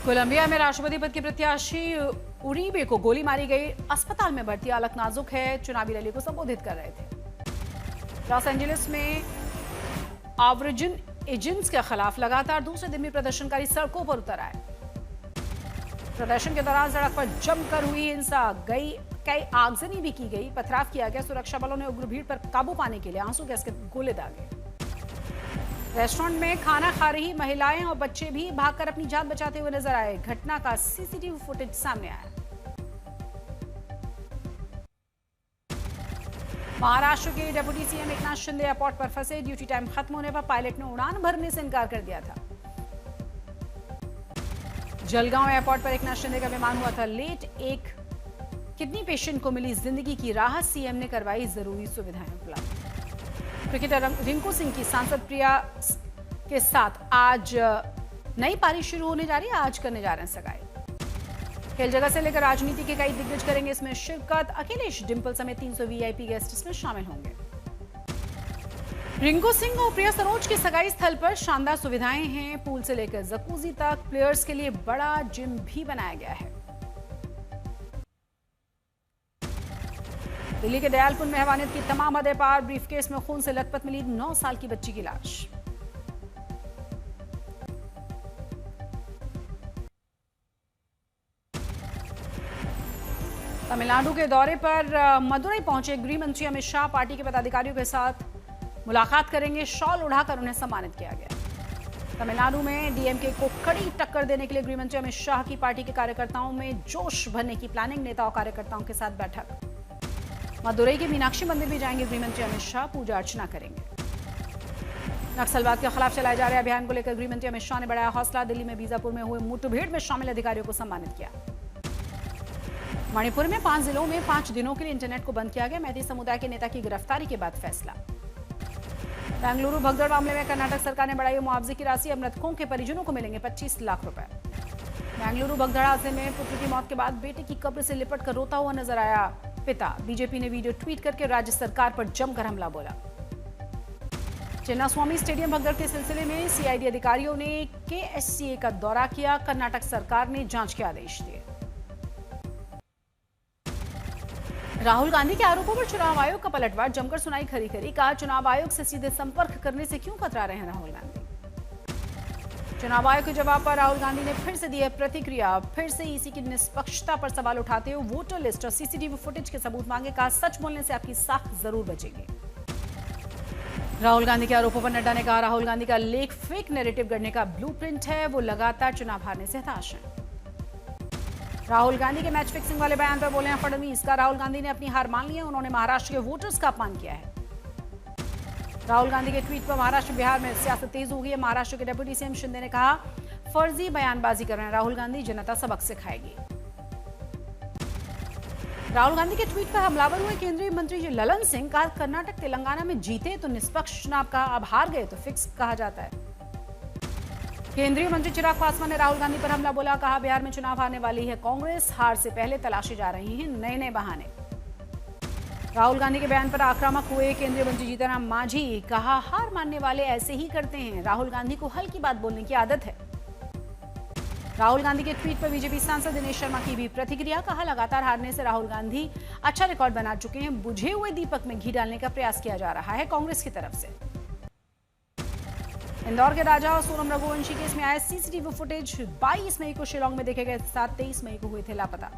Colombia में राष्ट्रपति पद की प्रत्याशी उरीबे को गोली मारी गई। अस्पताल में भर्ती, हालत नाजुक है। चुनावी रैली को संबोधित कर रहे थे। लॉस एंजलिस में आवर्जिन एजेंट्स के खिलाफ लगातार दूसरे दिन भी प्रदर्शनकारी सड़कों पर उतर आए। प्रदर्शन के दौरान सड़क पर जमकर हुई हिंसा, कई आगजनी भी की गई, पथराव किया गया। सुरक्षा बलों ने उग्र भीड़ पर काबू पाने के लिए आंसू गैस के गोले दागे। रेस्टोरेंट में खाना खा रही महिलाएं और बच्चे भी भागकर अपनी जान बचाते हुए नजर आए। घटना का सीसीटीवी फुटेज सामने आया। महाराष्ट्र के deputy CM Eknath Shinde airport पर फंसे। ड्यूटी टाइम खत्म होने पर पायलट ने उड़ान भरने से इनकार कर दिया था। जलगांव एयरपोर्ट पर एकनाथ शिंदे का विमान हुआ था लेट। एक किडनी पेशेंट को मिली जिंदगी की राहत, सीएम ने करवाई जरूरी सुविधाएं उपलब्ध। क्रिकेटर रिंकू सिंह की सांसद प्रिया के साथ आज नई पारी शुरू होने जा रही है। आज करने जा रहे हैं सगाई। खेल जगत से लेकर राजनीति के कई दिग्गज करेंगे इसमें शिरकत। अखिलेश, डिंपल समेत 300 वीआईपी गेस्ट इसमें शामिल होंगे। रिंकू सिंह और प्रिया सरोज के सगाई स्थल पर शानदार सुविधाएं हैं। पूल से लेकर जकूजी तक, प्लेयर्स के लिए बड़ा जिम भी बनाया गया है। दिल्ली के दयालपुर में हैवानियत की तमाम हदें पार। ब्रीफकेस में खून से लथपथ मिली 9 साल की बच्ची की लाश। तमिलनाडु के दौरे पर मदुरई पहुंचे गृह मंत्री अमित शाह। पार्टी के पदाधिकारियों के साथ मुलाकात करेंगे। शॉल उड़ाकर उन्हें सम्मानित किया गया। तमिलनाडु में डीएमके को कड़ी टक्कर देने के लिए गृह मंत्री अमित शाह की पार्टी के कार्यकर्ताओं में जोश भरने की प्लानिंग। नेताओं कार्यकर्ताओं के साथ बैठक। मदुरई के मीनाक्षी मंदिर भी जाएंगे गृह मंत्री अमित शाह, पूजा अर्चना करेंगे। नक्सलवाद के खिलाफ चलाए जा रहे अभियान को लेकर गृह मंत्री अमित शाह ने बढ़ाया हौसला। दिल्ली में बीजापुर में हुए मुठभेड़ में शामिल अधिकारियों को सम्मानित किया। मणिपुर में 5 जिलों में 5 दिनों के लिए इंटरनेट को बंद किया गया। मैती समुदाय के नेता की गिरफ्तारी के बाद फैसला। बेंगलुरु भगदड़ मामले में कर्नाटक सरकार ने बढ़ाई मुआवजे की राशि। अब मृतकों के परिजनों को मिलेंगे 25 लाख रुपए। बेंगलुरु भगदड़ हादसे में पुत्र की मौत के बाद बेटे की कब्र से लिपट कर रोता हुआ नजर आया पिता। बीजेपी ने वीडियो ट्वीट करके राज्य सरकार पर जमकर हमला बोला। चिन्नास्वामी स्टेडियम भगदड़ के सिलसिले में सीआईडी अधिकारियों ने केएससीए का दौरा किया। कर्नाटक सरकार ने जांच के आदेश दिए। राहुल गांधी के आरोपों पर चुनाव आयोग का पलटवार, जमकर सुनाई खरी खरी। कहा, चुनाव आयोग से सीधे संपर्क करने से क्यों कतरा रहे हैं राहुल गांधी। चुनाव आयोग के जवाब पर राहुल गांधी ने फिर से दी है प्रतिक्रिया। फिर से ईसी की निष्पक्षता पर सवाल उठाते हुए वोटर लिस्ट और सीसीटीवी फुटेज के सबूत मांगे। कहा, सच बोलने से आपकी साख जरूर बचेगी। राहुल गांधी के आरोपों पर नड्डा ने कहा, राहुल गांधी का लेख फेक नैरेटिव गढ़ने का ब्लूप्रिंट है। वो लगातार चुनाव हारने से हताश हैं। राहुल गांधी के मैच फिक्सिंग वाले बयान पर बोले हैं फडणवीस। का राहुल गांधी ने अपनी हार मान ली है। उन्होंने महाराष्ट्र के वोटर्स का अपमान किया है। राहुल गांधी के ट्वीट पर महाराष्ट्र बिहार में सियासत तेज हो गई है। महाराष्ट्र के डिप्टी सीएम शिंदे ने कहा, फर्जी बयानबाजी कर रहे हैं राहुल गांधी, जनता सबक सिखाएगी। राहुल गांधी के ट्वीट पर हमलावर हुए केंद्रीय मंत्री ललन सिंह। कहा, कर्नाटक तेलंगाना में जीते तो निष्पक्ष चुनाव का, अब हार गए तो फिक्स कहा जाता है। केंद्रीय मंत्री चिराग पासवान ने राहुल गांधी पर हमला बोला। कहा, बिहार में चुनाव हारने वाली है कांग्रेस, हार से पहले तलाशे जा रही हैं नए बहाने। राहुल गांधी के बयान पर आक्रामक हुए केंद्रीय मंत्री जीतनराम मांझी। कहा, हार मानने वाले ऐसे ही करते हैं, राहुल गांधी को हल्की बात बोलने की आदत है। राहुल गांधी के ट्वीट पर बीजेपी सांसद दिनेश शर्मा की भी प्रतिक्रिया। कहा, लगातार हारने से राहुल गांधी अच्छा रिकॉर्ड बना चुके हैं। बुझे हुए दीपक में घी डालने का प्रयास किया जा रहा है कांग्रेस की तरफ से। इंदौर के राजा और सोनम रघुवंशी केस में आया सीसीटीवी फुटेज। 22 मई को शिलांग में देखे गए साथ 23 मई को हुए थे लापता।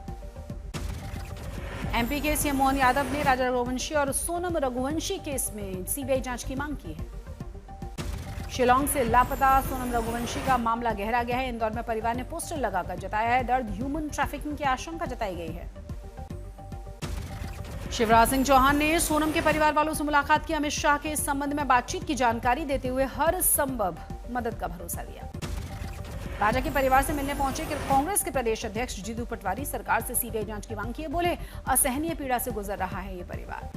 एमपी के सीएम मोहन यादव ने राजा रघुवंशी और सोनम रघुवंशी केस में सीबीआई जांच की मांग की है। शिलांग से लापता सोनम रघुवंशी का मामला गहरा गया है। इंदौर में परिवार ने पोस्टर लगाकर जताया है दर्द। ह्यूमन ट्रैफिकिंग की आशंका जताई गई है। शिवराज सिंह चौहान ने सोनम के परिवार वालों से मुलाकात की। अमित शाह के इस संबंध में बातचीत की जानकारी देते हुए हर संभव मदद का भरोसा दिया। राजा के परिवार से मिलने पहुंचे कि कांग्रेस के प्रदेश अध्यक्ष जीतू पटवारी। सरकार से सीबीआई जांच की मांग की है। बोले, असहनीय पीड़ा से गुजर रहा है ये परिवार।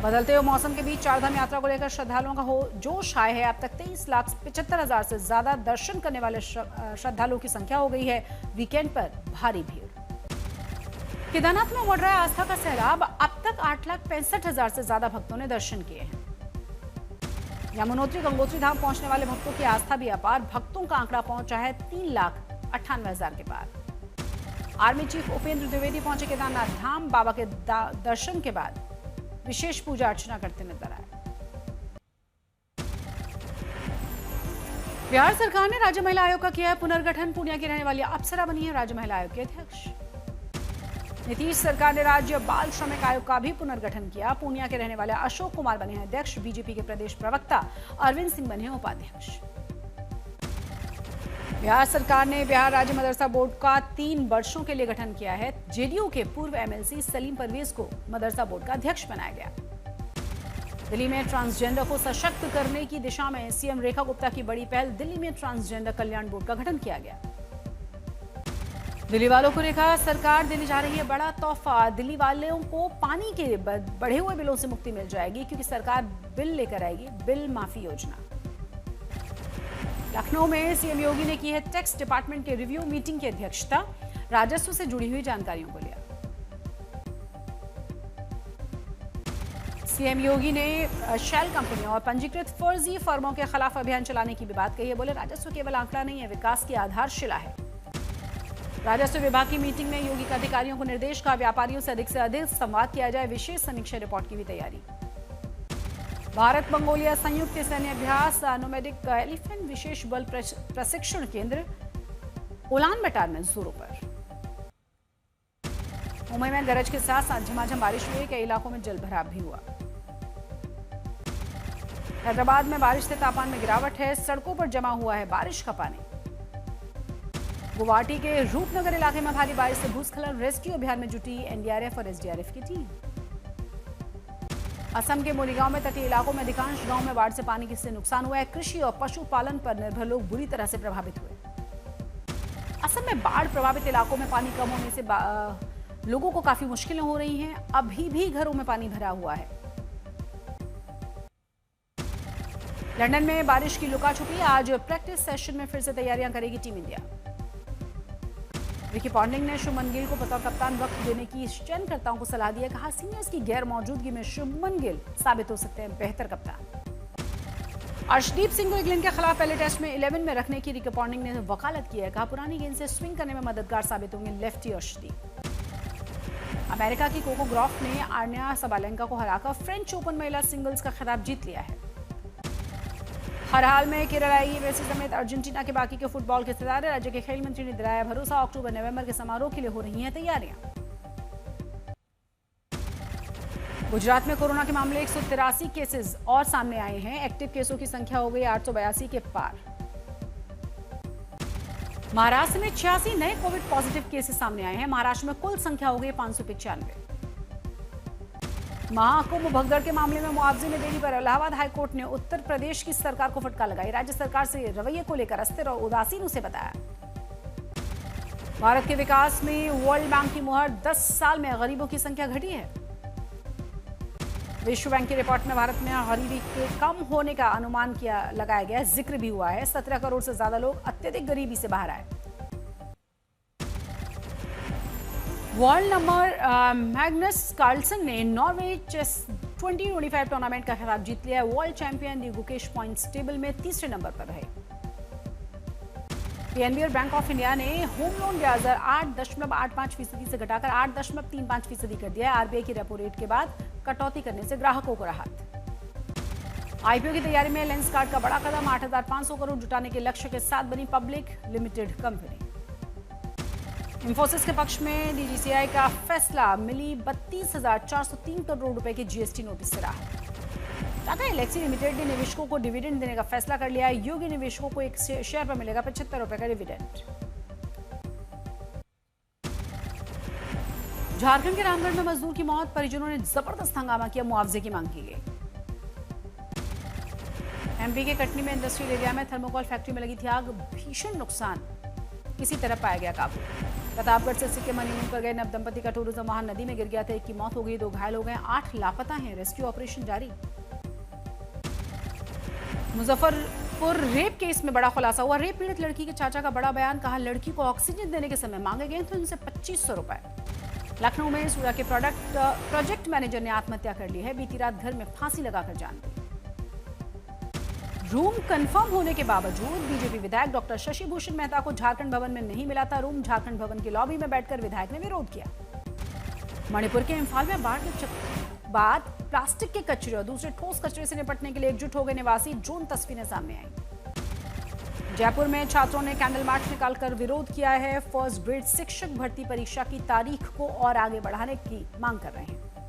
बदलते हुए मौसम के बीच चारधाम यात्रा को लेकर श्रद्धालुओं का हो जोश आया है। अब तक 23,75,000 से ज्यादा दर्शन करने वाले श्रद्धालुओं की संख्या हो गई है। वीकेंड पर भारी भीड़। केदारनाथ में बढ़ रहा है आस्था का सैलाब। अब तक 8,65,000 से ज्यादा भक्तों ने दर्शन किए हैं। यमुनोत्री गंगोत्री धाम पहुंचने वाले भक्तों की आस्था भी अपार। भक्तों का आंकड़ा पहुंचा है 3,00,000 98,000 के पार। आर्मी चीफ उपेंद्र द्विवेदी पहुंचे केदारनाथ धाम, बाबा के दर्शन के बाद विशेष पूजा अर्चना करते नजर आए। बिहार सरकार ने राज्य महिला आयोग का किया है पुनर्गठन, पूर्णिया की रहने वाली अप्सरा बनी है राज्य महिला आयोग की अध्यक्ष। नीतीश सरकार ने राज्य बाल श्रमिक आयोग का भी पुनर्गठन किया, पूर्णिया के रहने वाले अशोक कुमार बने हैं अध्यक्ष, बीजेपी के प्रदेश प्रवक्ता अरविंद सिंह बने हैं उपाध्यक्ष। बिहार सरकार ने बिहार राज्य मदरसा बोर्ड का 3 वर्षों के लिए गठन किया है, जेडीयू के पूर्व एमएलसी सलीम परवेज को मदरसा बोर्ड का अध्यक्ष बनाया गया। दिल्ली में ट्रांसजेंडर को सशक्त करने की दिशा में सीएम रेखा गुप्ता की बड़ी पहल, दिल्ली में ट्रांसजेंडर कल्याण बोर्ड का गठन किया गया। दिल्ली वालों को रेखा सरकार देने जा रही है बड़ा तोहफा, दिल्ली वालों को पानी के बढ़े हुए बिलों से मुक्ति मिल जाएगी क्योंकि सरकार बिल लेकर आएगी, बिल माफी योजना। लखनऊ में सीएम योगी ने की है टैक्स डिपार्टमेंट के रिव्यू मीटिंग की अध्यक्षता, राजस्व से जुड़ी हुई जानकारियों को लिया। सीएम योगी ने शेल कंपनियों और पंजीकृत फर्जी फर्मों के खिलाफ अभियान चलाने की भी बात कही है, बोले राजस्व केवल आंकड़ा नहीं है, विकास की आधारशिला है। राजस्व विभाग की मीटिंग में योगी के अधिकारियों को निर्देश का व्यापारियों से अधिक संवाद किया जाए, विशेष समीक्षा रिपोर्ट की भी तैयारी। भारत मंगोलिया संयुक्त सैन्य अभ्यास नोमैडिक एलिफेंट विशेष बल प्रशिक्षण केंद्र उलान बटार में जोरों पर। मुंबई में गरज के साथ झमाझम बारिश हुई, कई इलाकों में जलभराव भी हुआ। हैदराबाद में बारिश से तापमान में गिरावट है, सड़कों पर जमा हुआ है बारिश का पानी। गुवाहाटी के रूपनगर इलाके में भारी बारिश से भूस्खलन, रेस्क्यू अभियान में जुटी एनडीआरएफ और एसडीआरएफ की टीम। असम के मोरीगांव में तटीय इलाकों में अधिकांश गांव में बाढ़ से पानी से नुकसान हुआ है, कृषि और पशुपालन पर निर्भर लोग बुरी तरह से प्रभावित हुए। असम में बाढ़ प्रभावित इलाकों में पानी कम होने से लोगों को काफी मुश्किलें हो रही हैं, अभी भी घरों में पानी भरा हुआ है। लंदन में बारिश की लुका छुपी, आज प्रैक्टिस सेशन में फिर से तैयारियां करेगी टीम इंडिया। विकी पॉन्टिंग ने शुभमन गिल को बतौर कप्तान वक्त देने की चयनकर्ताओं को सलाह दी है, कहा सीनियर्स की गैर मौजूदगी में शुभमन गिल साबित हो सकते हैं बेहतर कप्तान। अर्शदीप सिंह को इंग्लैंड के खिलाफ पहले टेस्ट में 11 में रखने की रिकी पॉन्टिंग ने वकालत की है, कहा पुरानी गेंद से स्विंग करने में मददगार साबित होंगे लेफ्टी अर्शदीप। अमेरिका की कोको गॉफ ने आर्या सबालेंका को हराकर फ्रेंच ओपन महिला सिंगल्स का खिताब जीत लिया है। हर हाल में केरल आएगी मेसी समेत अर्जेंटीना के बाकी के फुटबॉल के सितारे, राज्य के खेल मंत्री ने दिलाया भरोसा, अक्टूबर नवंबर के समारोह के लिए हो रही हैं तैयारियां। गुजरात में कोरोना के मामले 183 केसेस और सामने आए हैं, एक्टिव केसों की संख्या हो गई 882 के पार। महाराष्ट्र में 86 नए कोविड पॉजिटिव केसेस सामने आए हैं, महाराष्ट्र में कुल संख्या हो गई 595। महाकुंभ भगदड़ के मामले में मुआवजे में देरी पर इलाहाबाद हाईकोर्ट ने उत्तर प्रदेश की सरकार को फटकार लगाई, राज्य सरकार से रवैये को लेकर अस्थिर और उदासीन उसे बताया। भारत के विकास में वर्ल्ड बैंक की मुहर, 10 साल में गरीबों की संख्या घटी है। विश्व बैंक की रिपोर्ट में भारत में गरीबी के कम होने का अनुमान लगाया गया, जिक्र भी हुआ है 17 करोड़ से ज्यादा लोग अत्यधिक गरीबी से बाहर आए। वर्ल्ड नंबर मैग्नस कार्लसन ने नॉर्वे चेस 2025 टूर्नामेंट का खिताब जीत लिया। World champion Gukesh points table में तीसरे नंबर पर रहे। पीएनबी और बैंक ऑफ इंडिया ने होम लोन ब्याज दर 8.85% से घटाकर 8.35% कर दिया है। आरबीआई की रेपो रेट के बाद कटौती करने से ग्राहकों को राहत। आईपीओ की तैयारी में लेंस कार्ड का बड़ा कदम, 8,500 करोड़ जुटाने के लक्ष्य के साथ बनी पब्लिक लिमिटेड कंपनी। इंफोसिस के पक्ष में डीजीसीआई का फैसला, मिली 32,403 करोड़ रुपए के जीएसटी नोटिस से राहत। टाटा एल्क्सी लिमिटेड ने निवेशकों को डिविडेंड देने का फैसला कर लिया है, योग्य निवेशकों को एक शेयर पर मिलेगा 75 रुपए का डिविडेंड। झारखंड के रामगढ़ में मजदूर की मौत, परिजनों ने जबरदस्त हंगामा किया, मुआवजे की मांग की गई। एमपी के कटनी में इंडस्ट्रियल एरिया में थर्मोकोल फैक्ट्री में लगी थी आग, भीषण नुकसान किसी तरह पाया गया काबू। प्रतापगढ़ से सिक्किम हनीमून पर गए नवदंपति का टूरिज्म वाहन नदी में गिर गया था, एक की मौत हो गई, 2 घायल हो गए, 8 लापता हैं, रेस्क्यू ऑपरेशन जारी। मुजफ्फरपुर रेप केस में बड़ा खुलासा हुआ, रेप पीड़ित लड़की के चाचा का बड़ा बयान, कहा लड़की को ऑक्सीजन देने के समय मांगे गए तो इनसे 2500 रुपए। लखनऊ में सूर्या के प्रोजेक्ट मैनेजर ने आत्महत्या कर ली है, बीती रात घर में फांसी लगाकर जान दी। रूम कंफर्म होने के बावजूद बीजेपी विधायक डॉक्टर शशि भूषण मेहता को झारखंड भवन में नहीं मिला था रूम। झारखंड भवन के लॉबी में बैठकर विधायक ने विरोध किया। मणिपुर के इम्फाल में बाढ़ के बाद प्लास्टिक के कचरे और दूसरे ठोस कचरे से निपटने के लिए एकजुट हो गए निवासी। ड्रोन तस्वीरें सामने आई। जयपुर में छात्रों ने कैंडल मार्च निकालकर विरोध किया है। फर्स्ट ग्रेड शिक्षक भर्ती परीक्षा की तारीख को और आगे बढ़ाने की मांग कर रहे हैं।